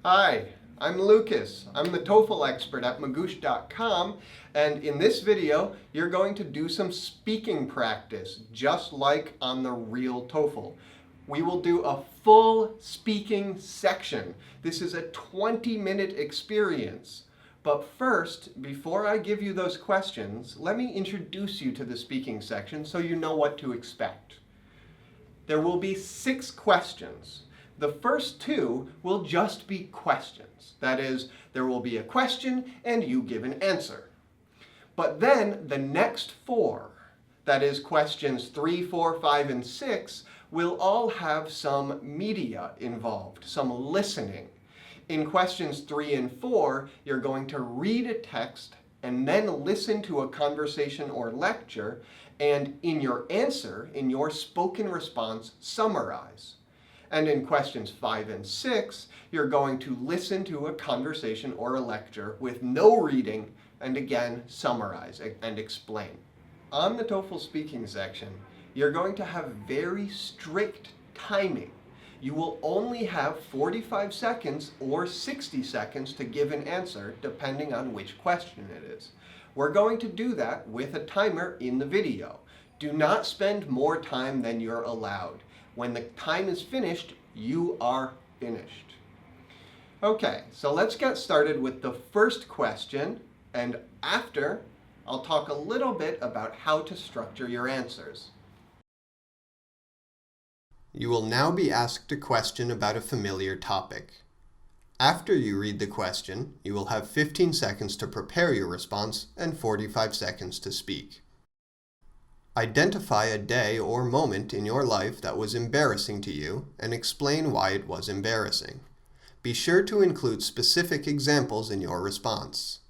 Hi, I'm Lucas. I'm the TOEFL expert at magoosh.com, and in this video, you're going to do some speaking practice, just like on the real TOEFL. We will do a full speaking section. This is a 20-minute experience. But first, before I give you those questions, let me introduce you to the speaking section so you know what to expect. There will be 6 questions. The first 2 will just be questions. That is, there will be a question and you give an answer. But then the next 4, that is questions 3, 4, 5, and 6, will all have some media involved, some listening. In questions 3 and 4, you're going to read a text and then listen to a conversation or lecture, and in your answer, in your spoken response, summarize. And in questions 5 and 6, you're going to listen to a conversation or a lecture with no reading, and again, summarize and explain. On the TOEFL speaking section, you're going to have very strict timing. You will only have 45 seconds or 60 seconds to give an answer, depending on which question it is. We're going to do that with a timer in the video. Do not spend more time than you're allowed. When the time is finished, you are finished. Okay, so let's get started with the first question, and after, I'll talk a little bit about how to structure your answers. You will now be asked a question about a familiar topic. After you read the question, you will have 15 seconds to prepare your response and 45 seconds to speak. Identify a day or moment in your life that was embarrassing to you and explain why it was embarrassing. Be sure to include specific examples in your response.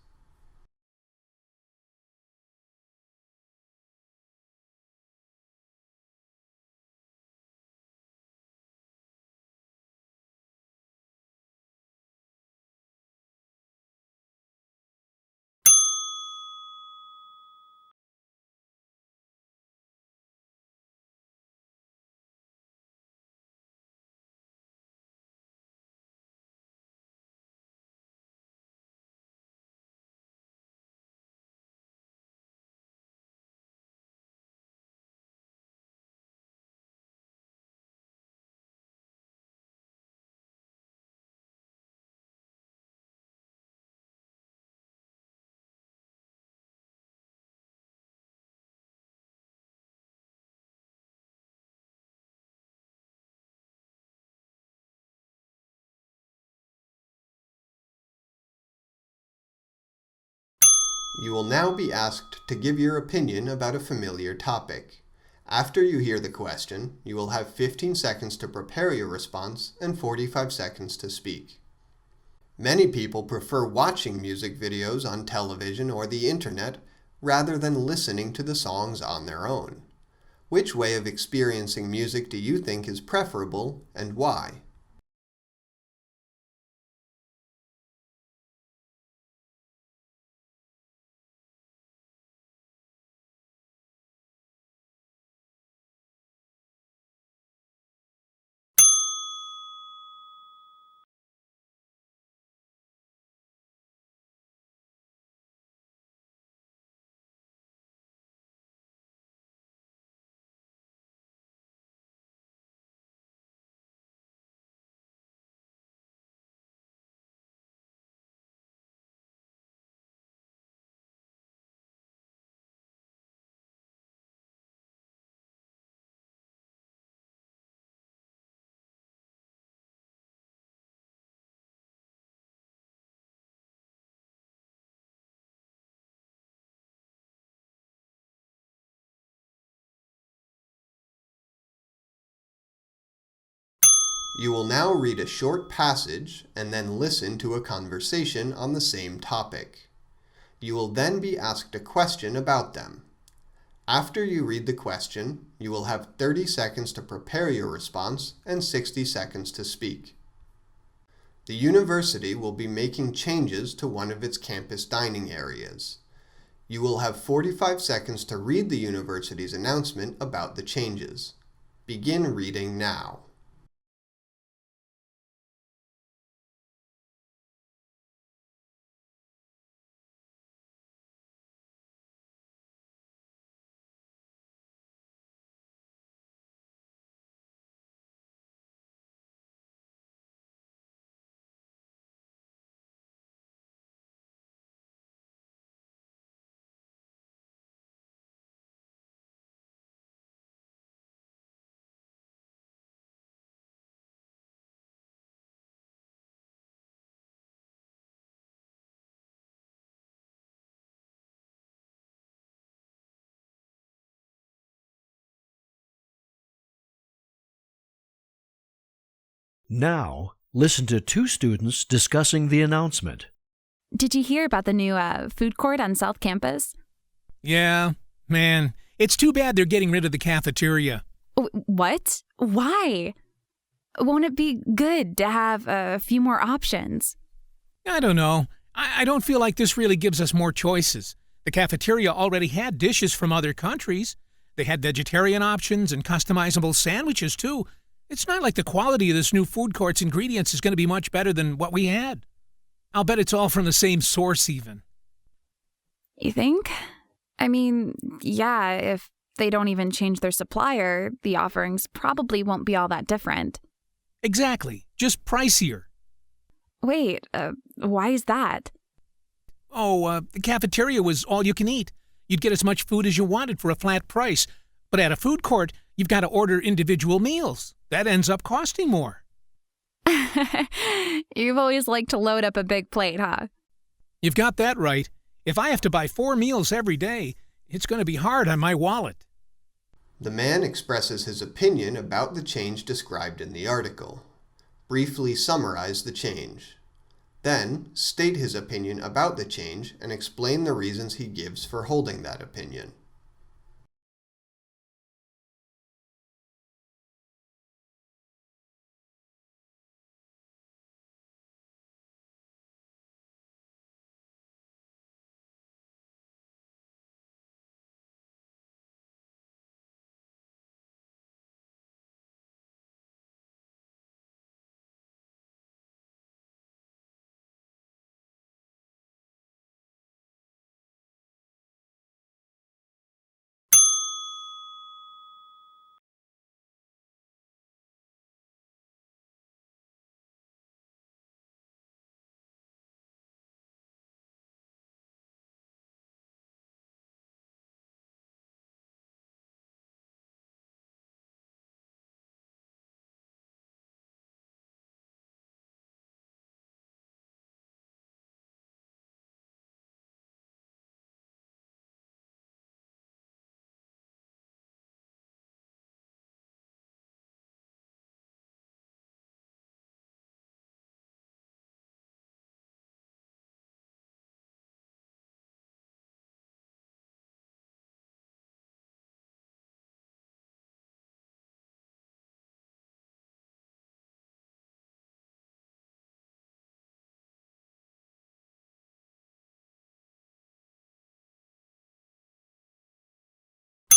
You will now be asked to give your opinion about a familiar topic. After you hear the question, you will have 15 seconds to prepare your response and 45 seconds to speak. Many people prefer watching music videos on television or the internet rather than listening to the songs on their own. Which way of experiencing music do you think is preferable, and why? You will now read a short passage and then listen to a conversation on the same topic. You will then be asked a question about them. After you read the question, you will have 30 seconds to prepare your response and 60 seconds to speak. The university will be making changes to one of its campus dining areas. You will have 45 seconds to read the university's announcement about the changes. Begin reading now. Now, listen to two students discussing the announcement. Did you hear about the new food court on South Campus? Yeah, man, it's too bad they're getting rid of the cafeteria. What? Why? Won't it be good to have a few more options? I don't know. I don't feel like this really gives us more choices. The cafeteria already had dishes from other countries. They had vegetarian options and customizable sandwiches, too. It's not like the quality of this new food court's ingredients is going to be much better than what we had. I'll bet it's all from the same source, even. You think? I mean, yeah, if they don't even change their supplier, the offerings probably won't be all that different. Exactly. Just pricier. Wait, why is that? The cafeteria was all you can eat. You'd get as much food as you wanted for a flat price. But at a food court, you've got to order individual meals. That ends up costing more. You've always liked to load up a big plate, huh? You've got that right. If I have to buy 4 meals every day, it's going to be hard on my wallet. The man expresses his opinion about the change described in the article. Briefly summarize the change. Then, state his opinion about the change and explain the reasons he gives for holding that opinion.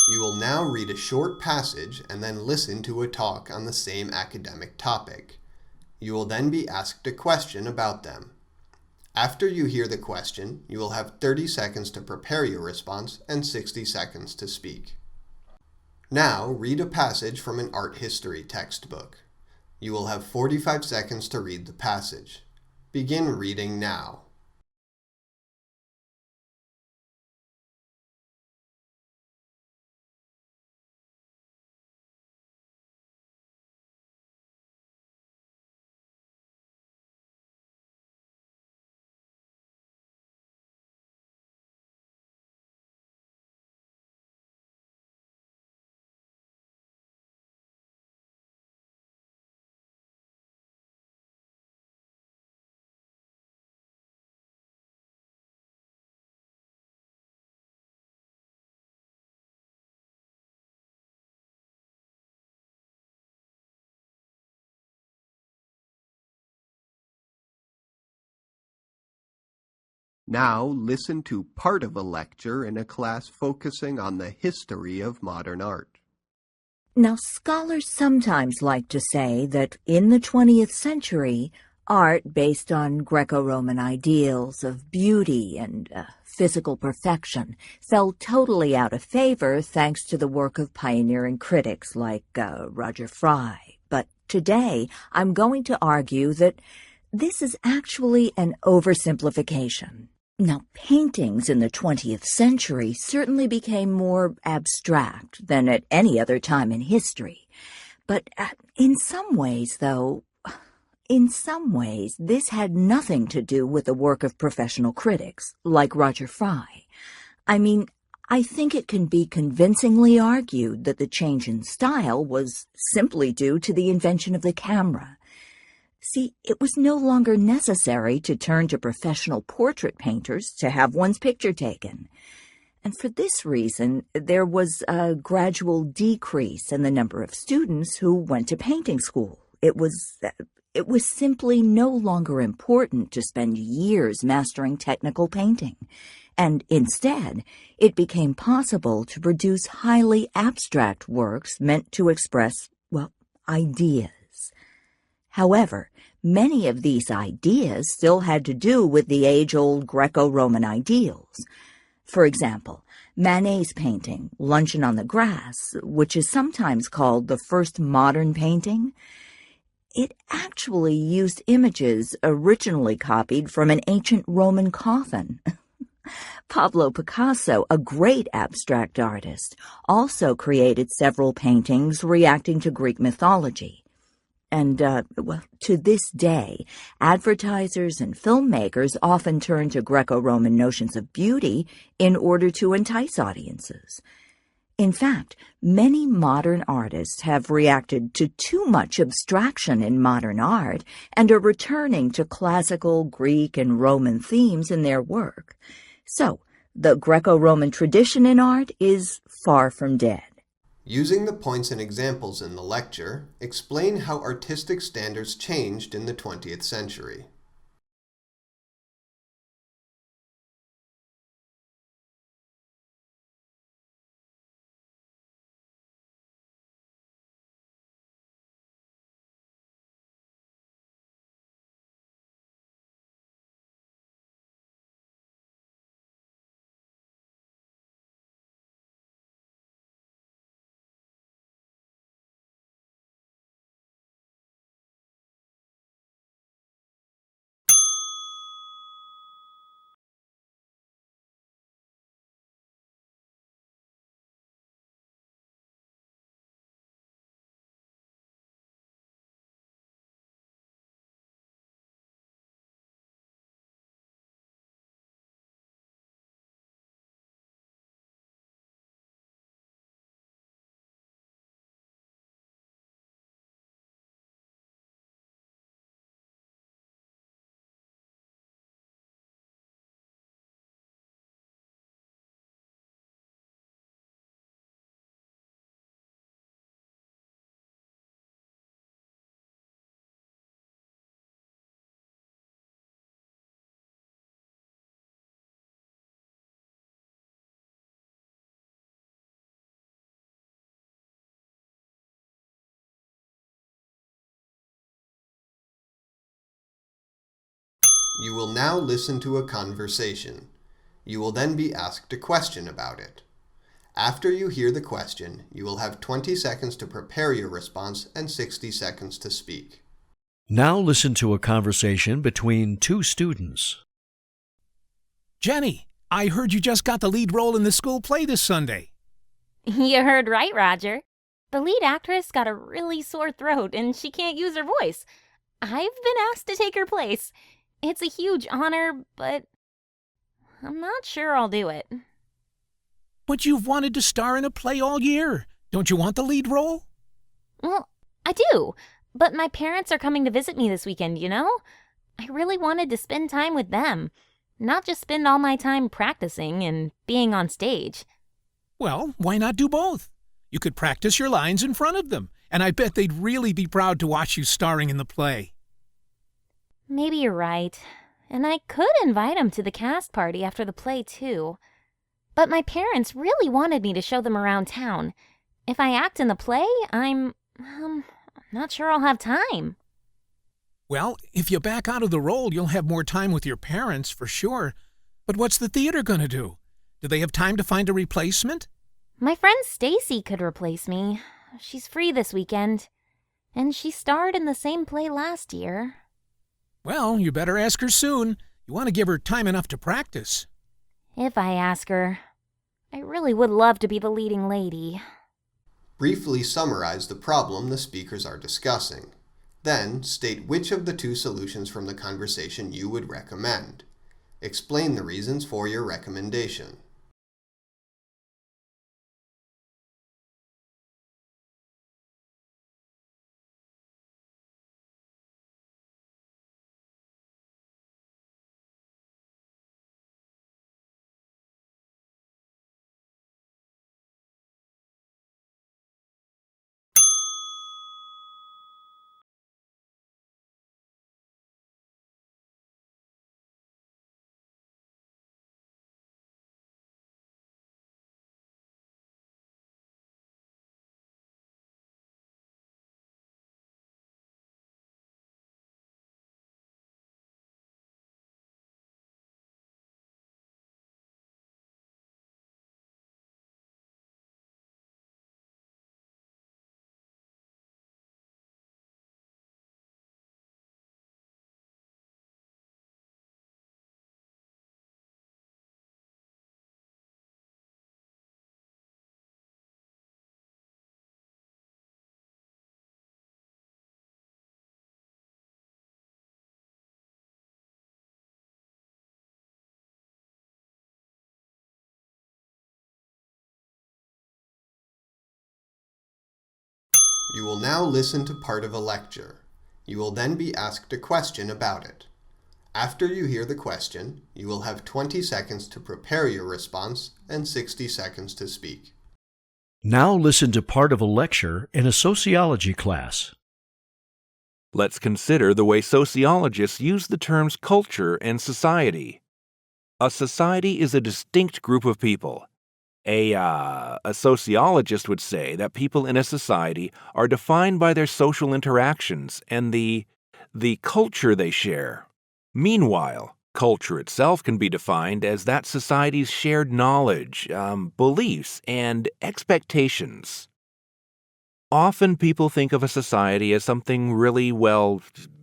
You will now read a short passage and then listen to a talk on the same academic topic. You will then be asked a question about them. After you hear the question, you will have 30 seconds to prepare your response and 60 seconds to speak. Now, read a passage from an art history textbook. You will have 45 seconds to read the passage. Begin reading now. Now listen to part of a lecture in a class focusing on the history of modern art. Now, scholars sometimes like to say that in the 20th century, art based on Greco-Roman ideals of beauty and physical perfection fell totally out of favor thanks to the work of pioneering critics like Roger Fry. But today, I'm going to argue that this is actually an oversimplification. Now, paintings in the 20th century certainly became more abstract than at any other time in history. But in some ways, this had nothing to do with the work of professional critics, like Roger Fry. I mean, I think it can be convincingly argued that the change in style was simply due to the invention of the camera. See, it was no longer necessary to turn to professional portrait painters to have one's picture taken. And for this reason, there was a gradual decrease in the number of students who went to painting school. It was simply no longer important to spend years mastering technical painting. And instead, it became possible to produce highly abstract works meant to express, well, ideas. However, many of these ideas still had to do with the age-old Greco-Roman ideals. For example, Manet's painting, Luncheon on the Grass, which is sometimes called the first modern painting, it actually used images originally copied from an ancient Roman coffin. Pablo Picasso, a great abstract artist, also created several paintings reacting to Greek mythology. And, to this day, advertisers and filmmakers often turn to Greco-Roman notions of beauty in order to entice audiences. In fact, many modern artists have reacted to too much abstraction in modern art and are returning to classical Greek and Roman themes in their work. So, the Greco-Roman tradition in art is far from dead. Using the points and examples in the lecture, explain how artistic standards changed in the 20th century. You will now listen to a conversation. You will then be asked a question about it. After you hear the question, you will have 20 seconds to prepare your response and 60 seconds to speak. Now listen to a conversation between two students. Jenny, I heard you just got the lead role in the school play this Sunday. You heard right, Roger. The lead actress got a really sore throat and she can't use her voice. I've been asked to take her place. It's a huge honor, but I'm not sure I'll do it. But you've wanted to star in a play all year. Don't you want the lead role? Well, I do, but my parents are coming to visit me this weekend, you know? I really wanted to spend time with them, not just spend all my time practicing and being on stage. Well, why not do both? You could practice your lines in front of them, and I bet they'd really be proud to watch you starring in the play. Maybe you're right, and I could invite them to the cast party after the play, too. But my parents really wanted me to show them around town. If I act in the play, I'm not sure I'll have time. Well, if you back out of the role, you'll have more time with your parents, for sure. But what's the theater going to do? Do they have time to find a replacement? My friend Stacy could replace me. She's free this weekend. And she starred in the same play last year. Well, you better ask her soon. You want to give her time enough to practice. If I ask her. I really would love to be the leading lady. Briefly summarize the problem the speakers are discussing. Then, state which of the two solutions from the conversation you would recommend. Explain the reasons for your recommendation. You will now listen to part of a lecture. You will then be asked a question about it. After you hear the question, you will have 20 seconds to prepare your response and 60 seconds to speak. Now listen to part of a lecture in a sociology class. Let's consider the way sociologists use the terms culture and society. A society is a distinct group of people. A sociologist would say that people in a society are defined by their social interactions and the culture they share. Meanwhile, culture itself can be defined as that society's shared knowledge, beliefs, and expectations. Often people think of a society as something really,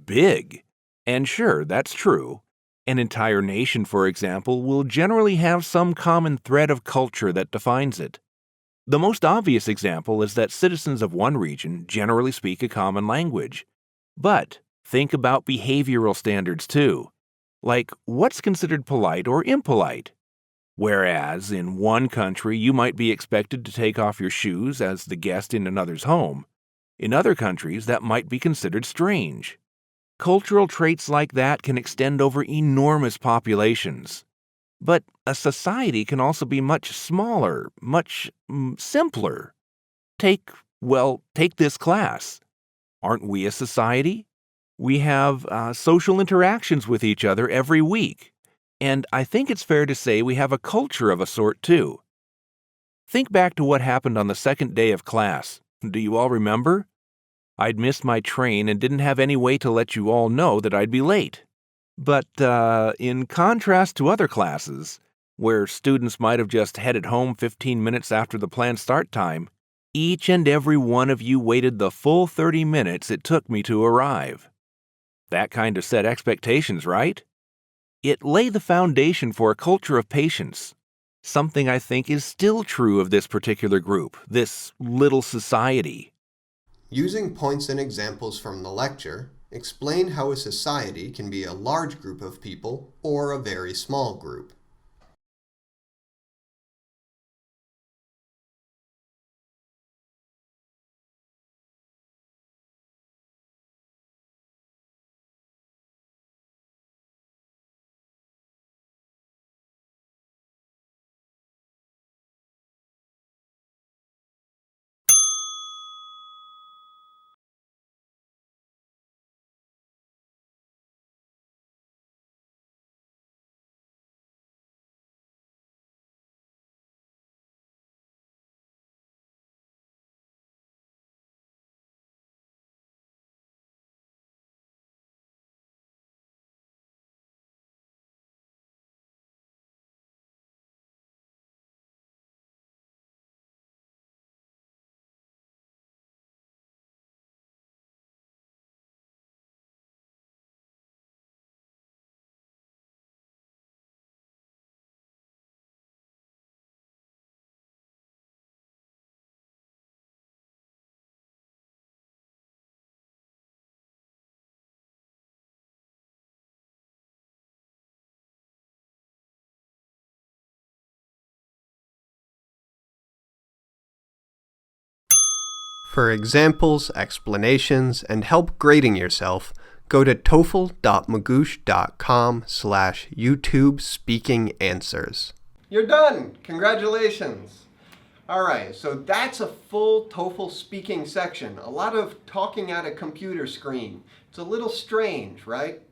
big. And sure, that's true. An entire nation, for example, will generally have some common thread of culture that defines it. The most obvious example is that citizens of one region generally speak a common language. But think about behavioral standards too. Like, what's considered polite or impolite? Whereas in one country you might be expected to take off your shoes as the guest in another's home. In other countries that might be considered strange. Cultural traits like that can extend over enormous populations. But a society can also be much smaller, much simpler. Take this class. Aren't we a society? We have social interactions with each other every week. And I think it's fair to say we have a culture of a sort too. Think back to what happened on the second day of class. Do you all remember? I'd missed my train and didn't have any way to let you all know that I'd be late. But in contrast to other classes, where students might have just headed home 15 minutes after the planned start time, each and every one of you waited the full 30 minutes it took me to arrive. That kind of set expectations, right? It laid the foundation for a culture of patience, something I think is still true of this particular group, this little society. Using points and examples from the lecture, explain how a society can be a large group of people or a very small group. For examples, explanations, and help grading yourself, go to toefl.magoosh.com/YouTube Speaking Answers. You're done! Congratulations! Alright, so that's a full TOEFL speaking section. A lot of talking at a computer screen. It's a little strange, right?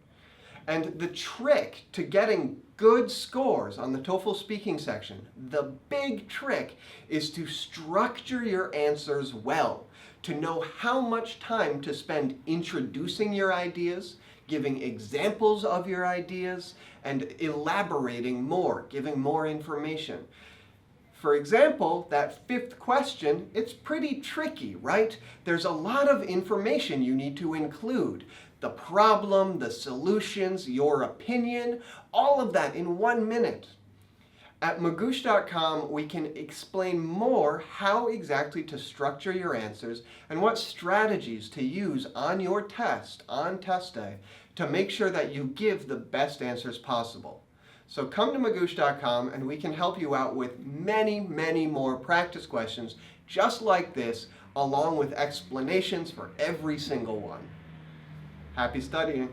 And the trick to getting good scores on the TOEFL speaking section, the big trick, is to structure your answers well, to know how much time to spend introducing your ideas, giving examples of your ideas, and elaborating more, giving more information. For example, that fifth question, it's pretty tricky, right? There's a lot of information you need to include. The problem, the solutions, your opinion, all of that in 1 minute. At magoosh.com, we can explain more how exactly to structure your answers and what strategies to use on your test, on test day, to make sure that you give the best answers possible. So come to magoosh.com and we can help you out with many, many more practice questions just like this along with explanations for every single one. Happy studying!